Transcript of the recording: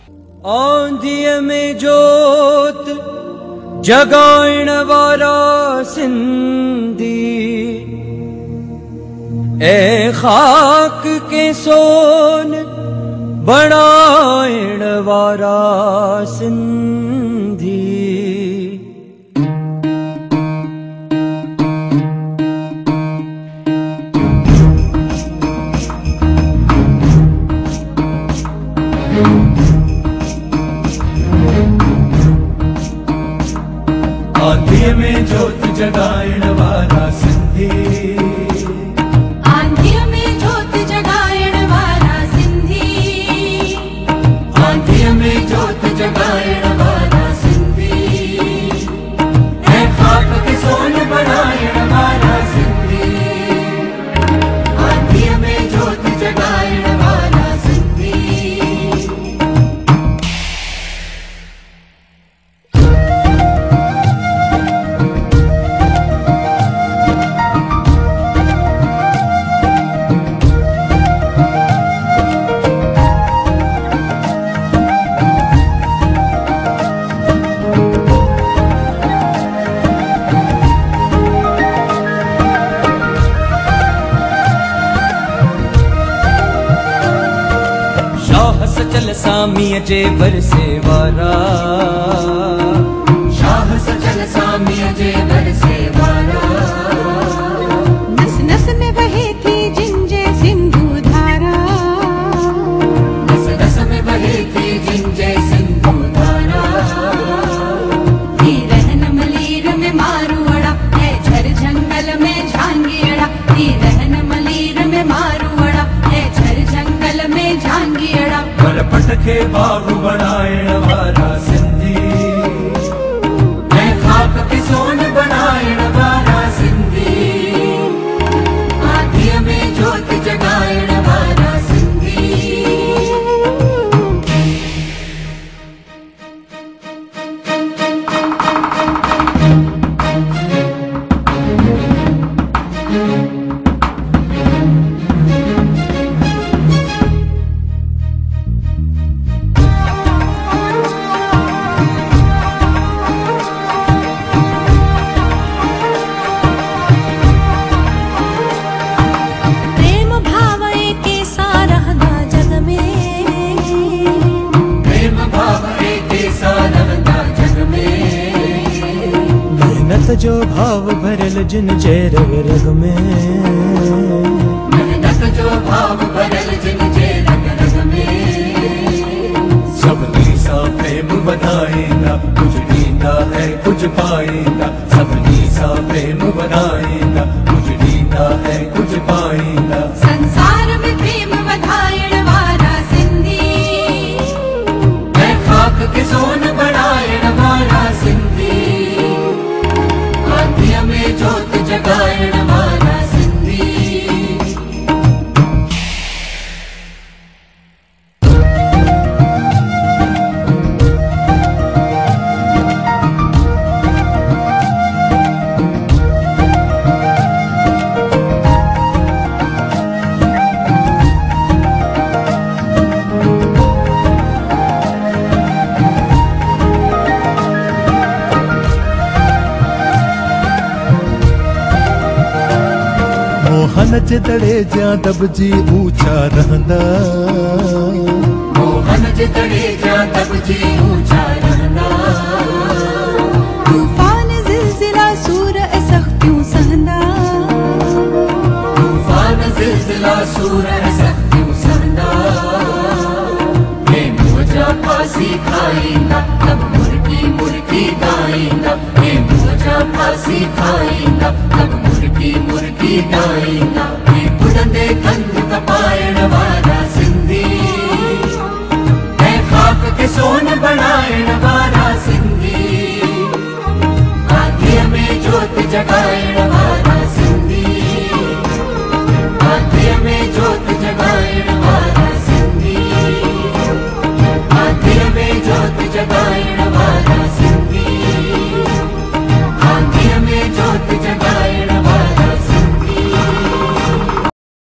आंधिया में जोत जगाइण वारा सिंधी, ए खाक के सोन बनाइण वारा सिंधी। आंधिया में जोत जगाइण वारा सिंधी, आंधिया में जोत जगाइण वारा सिंधी, आंधिया में जोत जगाइण वारा सिंधी, ऐ खाक के सोन बनाइण वारा सिंधी। आंधिया में जोत जगाइण वारा सिंधी। सचल सामीअ जे बरसे वारा, शाह सचल सामीअ जे बरसे वारा, नस नस में बहे थी जिंजे सिंधु धारा, नस नस में बहे थी जिंजे सिंधु धारा। ही रहन मलीर में मारुअड़ा, है झर जंगल में झांगियड़ा, ही रहन मलीर में मारुअड़ा, है झर जंगल में झांगियड़ा। पर पटके बाबू बनाइण वारा सिंधी, ऐ खाक के सोन बनाइण वारा सिंधी। आंधिया में जोत जगाइण वारा सिंधी। मेहनत जो भाव भरल जिन जे रग रग में, मेहनत जो भाव भरल जिन जे रग रग में। सबनी सा प्रेम बनाएगा, कुछ नींदा है कुछ पाएगा। सबनी सा प्रेम बनाएगा, कुछ नींदा है कुछ पाएगा। संसार में प्रेम वधाइण वारा सिंधी, ऐ खाक के सोन बनाइण वारा सिंधी। आंधिया में जोत जगाइण वारा सिंधी। मोहन जे दड़े जा दबजी ऊंचा रहंदा, मोहन जे दड़े जा दबजी ऊंचा रहंदा। तूफान जिलजिला सूर ए सख्तियों सहंदा, तूफान जिलजिला सूर ए सख्तियों सहंदा। ये मोजा फांसी खाईंदा, तब मुर्गी मुर्गी गाईंदा। ये मोजा फांसी खाईंदा, तब मुर्गी मुर्गी गाईंदा।